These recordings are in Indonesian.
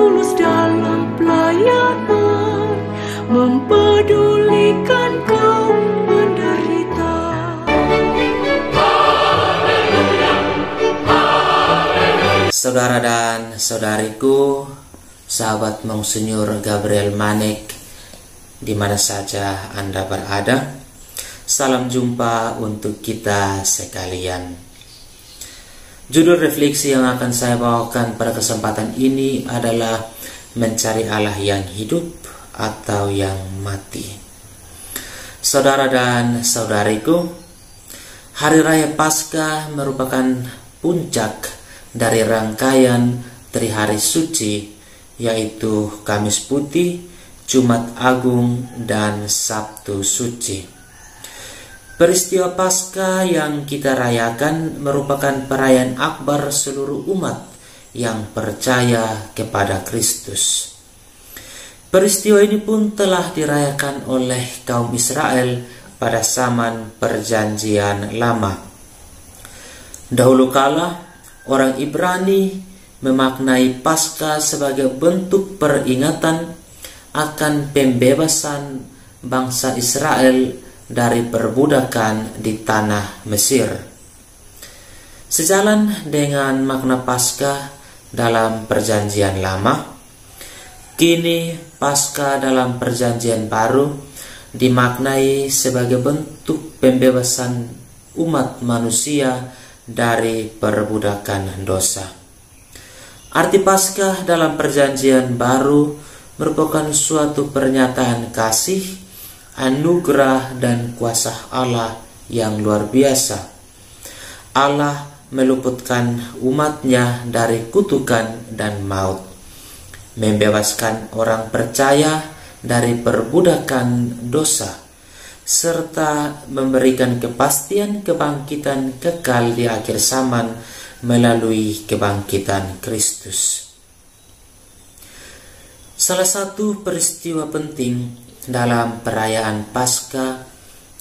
tulus dalam pelayanan, mempedulikan kaum menderita. Saudara dan saudariku, sahabat Monsinyur Gabriel Manek, di mana saja Anda berada, salam jumpa untuk kita sekalian. Judul refleksi yang akan saya bawakan pada kesempatan ini adalah mencari Allah yang hidup atau yang mati. Saudara dan saudariku, Hari Raya Paskah merupakan puncak dari rangkaian Trihari Suci, yaitu Kamis Putih, Jumat Agung, dan Sabtu Suci. Peristiwa Paskah yang kita rayakan merupakan perayaan akbar seluruh umat yang percaya kepada Kristus. Peristiwa ini pun telah dirayakan oleh kaum Israel pada zaman Perjanjian Lama. Dahulu kala, orang Ibrani memaknai Paskah sebagai bentuk peringatan akan pembebasan bangsa Israel dari perbudakan di tanah Mesir. Sejalan dengan makna Paskah dalam Perjanjian Lama, kini Paskah dalam Perjanjian Baru dimaknai sebagai bentuk pembebasan umat manusia dari perbudakan dosa. Arti Paskah dalam Perjanjian Baru merupakan suatu pernyataan kasih, anugerah, dan kuasa Allah yang luar biasa. Allah meluputkan umatnya dari kutukan dan maut, membebaskan orang percaya dari perbudakan dosa, serta memberikan kepastian kebangkitan kekal di akhir zaman melalui kebangkitan Kristus. Salah satu peristiwa penting dalam perayaan Paskah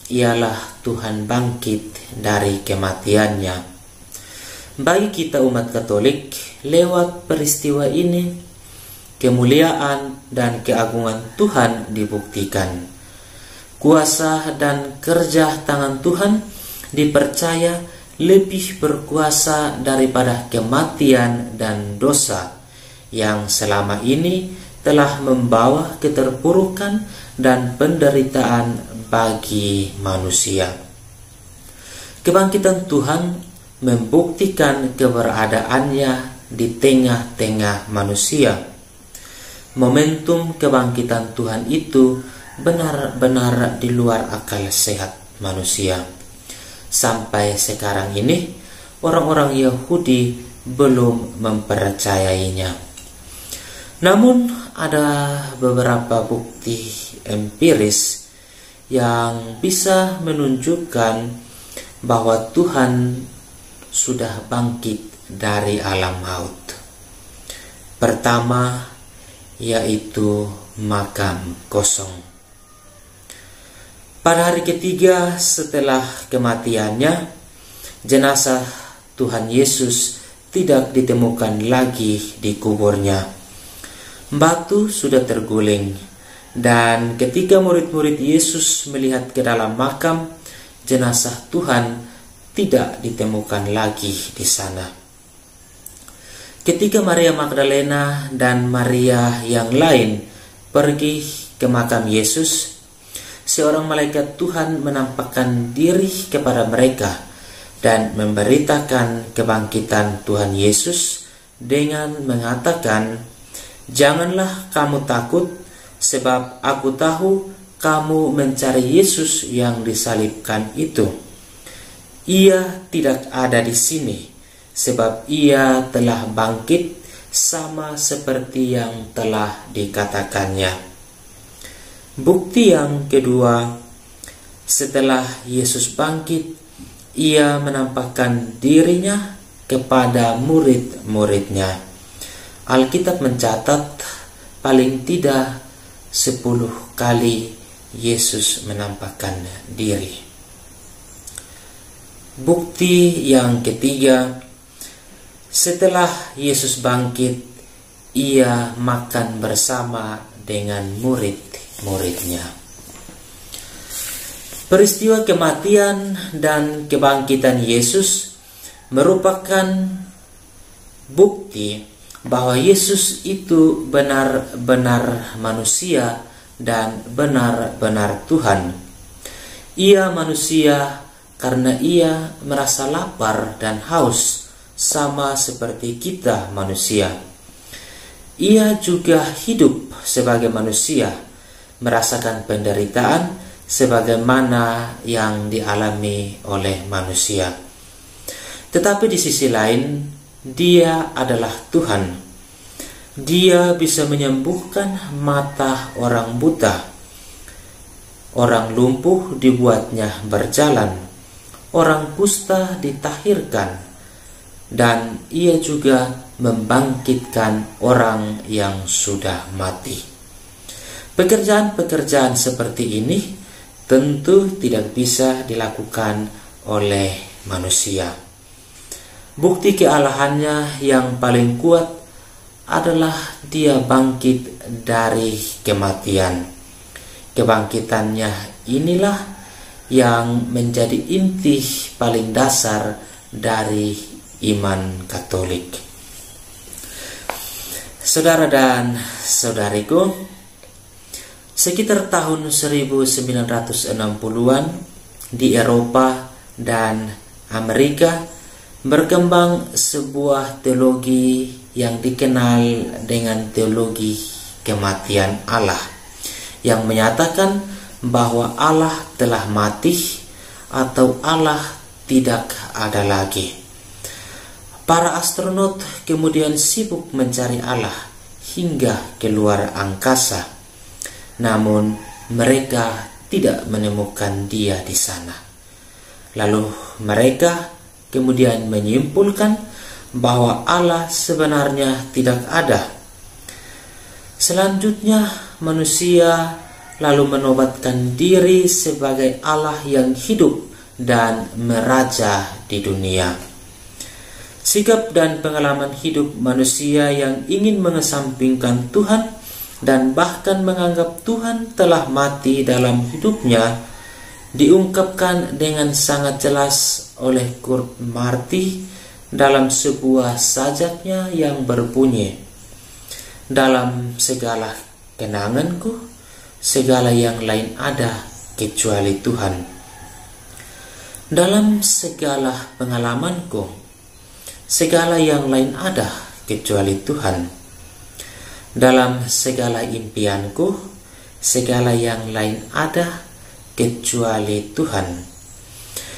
ialah Tuhan bangkit dari kematiannya. Bagi kita umat Katolik, lewat peristiwa ini, kemuliaan dan keagungan Tuhan dibuktikan. Kuasa dan kerja tangan Tuhan dipercaya lebih berkuasa daripada kematian dan dosa yang selama ini telah membawa keterpurukan dan penderitaan bagi manusia. Kebangkitan Tuhan membuktikan keberadaannya di tengah-tengah manusia. Momentum kebangkitan Tuhan itu benar-benar di luar akal sehat manusia. Sampai sekarang ini, orang-orang Yahudi belum mempercayainya. Namun, ada beberapa bukti empiris yang bisa menunjukkan bahwa Tuhan sudah bangkit dari alam maut. Pertama, yaitu makam kosong. Pada hari ketiga setelah kematiannya, jenazah Tuhan Yesus tidak ditemukan lagi di kuburnya. Batu sudah terguling, dan ketika murid-murid Yesus melihat ke dalam makam, jenazah Tuhan tidak ditemukan lagi di sana. Ketika Maria Magdalena dan Maria yang lain pergi ke makam Yesus, seorang malaikat Tuhan menampakkan diri kepada mereka dan memberitakan kebangkitan Tuhan Yesus dengan mengatakan, "Janganlah kamu takut, sebab aku tahu kamu mencari Yesus yang disalibkan itu. Ia tidak ada di sini, sebab ia telah bangkit sama seperti yang telah dikatakannya." Bukti yang kedua, setelah Yesus bangkit, ia menampakkan dirinya kepada murid-muridnya. Alkitab mencatat paling tidak 10 kali Yesus menampakkan diri. Bukti yang ketiga, setelah Yesus bangkit, ia makan bersama dengan murid-muridnya. Peristiwa kematian dan kebangkitan Yesus merupakan bukti bahwa Yesus itu benar-benar manusia dan benar-benar Tuhan. Ia manusia karena ia merasa lapar dan haus, sama seperti kita manusia. Ia juga hidup sebagai manusia, merasakan penderitaan sebagaimana yang dialami oleh manusia. Tetapi di sisi lain, dia adalah Tuhan. Dia bisa menyembuhkan mata orang buta. Orang lumpuh dibuatnya berjalan. Orang kusta ditahirkan, dan ia juga membangkitkan orang yang sudah mati. Pekerjaan-pekerjaan seperti ini tentu tidak bisa dilakukan oleh manusia. Bukti kealahannya yang paling kuat adalah dia bangkit dari kematian. Kebangkitannya inilah yang menjadi inti paling dasar dari iman Katolik. Saudara dan saudariku, sekitar tahun 1960-an di Eropa dan Amerika berkembang sebuah teologi yang dikenal dengan teologi kematian Allah, yang menyatakan bahwa Allah telah mati atau Allah tidak ada lagi. Para astronot kemudian sibuk mencari Allah hingga keluar angkasa, namun mereka tidak menemukan Dia di sana. Lalu mereka kemudian menyimpulkan bahwa Allah sebenarnya tidak ada. Selanjutnya manusia lalu menobatkan diri sebagai Allah yang hidup dan meraja di dunia. Sikap dan pengalaman hidup manusia yang ingin mengesampingkan Tuhan dan bahkan menganggap Tuhan telah mati dalam hidupnya diungkapkan dengan sangat jelas oleh Kurt Marti dalam sebuah sajaknya yang berbunyi, "Dalam segala kenanganku, segala yang lain ada kecuali Tuhan. Dalam segala pengalamanku, segala yang lain ada kecuali Tuhan. Dalam segala impianku, segala yang lain ada kecuali Tuhan.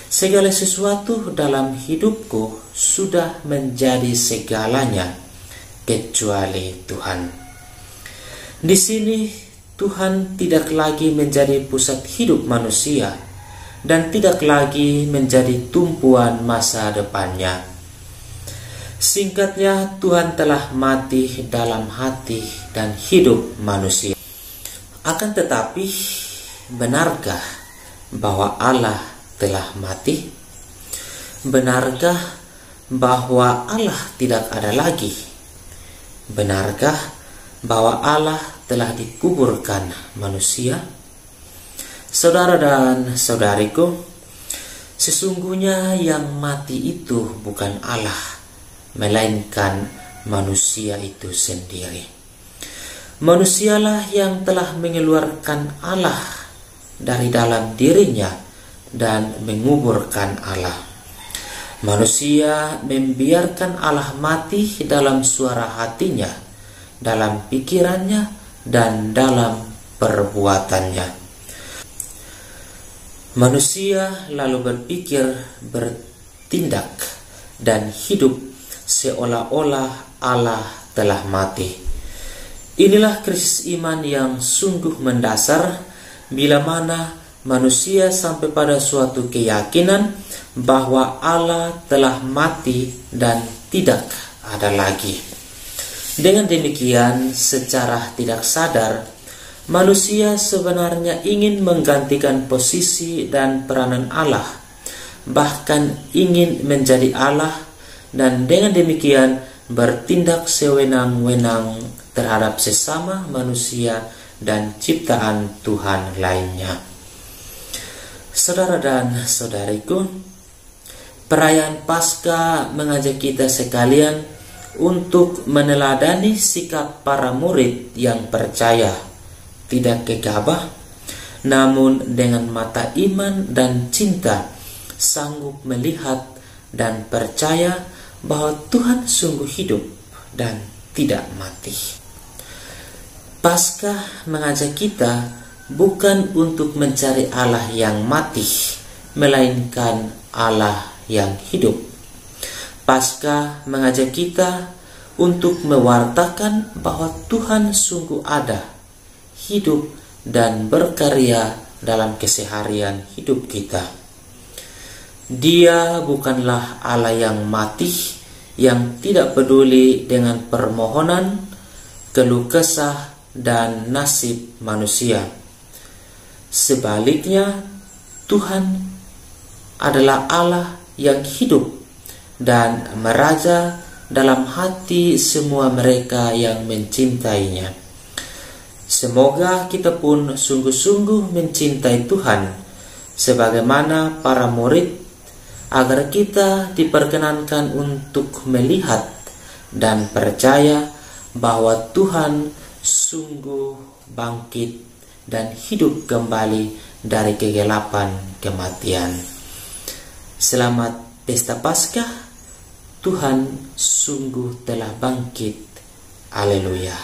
Segala sesuatu dalam hidupku sudah menjadi segalanya kecuali Tuhan." Di sini Tuhan tidak lagi menjadi pusat hidup manusia dan tidak lagi menjadi tumpuan masa depannya. Singkatnya, Tuhan telah mati dalam hati dan hidup manusia. Akan tetapi, benarkah bahwa Allah telah mati? Benarkah bahwa Allah tidak ada lagi? Benarkah bahwa Allah telah dikuburkan manusia? Saudara dan saudariku, sesungguhnya yang mati itu bukan Allah, melainkan manusia itu sendiri. Manusialah yang telah mengeluarkan Allah dari dalam dirinya dan menguburkan Allah. Manusia membiarkan Allah mati dalam suara hatinya, dalam pikirannya, dan dalam perbuatannya. Manusia lalu berpikir, bertindak, dan hidup seolah-olah Allah telah mati. Inilah krisis iman yang sungguh mendasar, bila mana manusia sampai pada suatu keyakinan bahwa Allah telah mati dan tidak ada lagi. Dengan demikian, secara tidak sadar, manusia sebenarnya ingin menggantikan posisi dan peranan Allah, bahkan ingin menjadi Allah, dan dengan demikian bertindak sewenang-wenang terhadap sesama manusia dan ciptaan Tuhan lainnya. Saudara dan saudariku, perayaan Paskah mengajak kita sekalian untuk meneladani sikap para murid yang percaya, tidak gegabah, namun dengan mata iman dan cinta sanggup melihat dan percaya bahwa Tuhan sungguh hidup dan tidak mati. Paskah mengajak kita bukan untuk mencari Allah yang mati, melainkan Allah yang hidup. Paskah mengajak kita untuk mewartakan bahwa Tuhan sungguh ada, hidup dan berkarya dalam keseharian hidup kita. Dia bukanlah Allah yang mati, yang tidak peduli dengan permohonan, keluh kesah, dan nasib manusia. Sebaliknya, Tuhan adalah Allah yang hidup dan meraja dalam hati semua mereka yang mencintainya. Semoga kita pun sungguh-sungguh mencintai Tuhan sebagaimana para murid, agar kita diperkenankan untuk melihat dan percaya bahwa Tuhan sungguh bangkit dan hidup kembali dari kegelapan kematian. Selamat Pesta Paskah, Tuhan sungguh telah bangkit. Haleluya.